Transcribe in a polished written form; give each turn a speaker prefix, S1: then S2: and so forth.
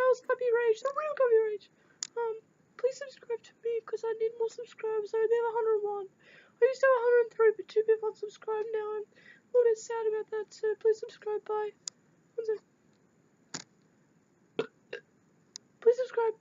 S1: Kyle's Copy Rage, the real Copy Rage. Please subscribe to me because I need more subscribers. I only have 101. I used to have 103, but 2 people unsubscribed now. I'm a little bit sad about that, so please subscribe. Bye. Please subscribe.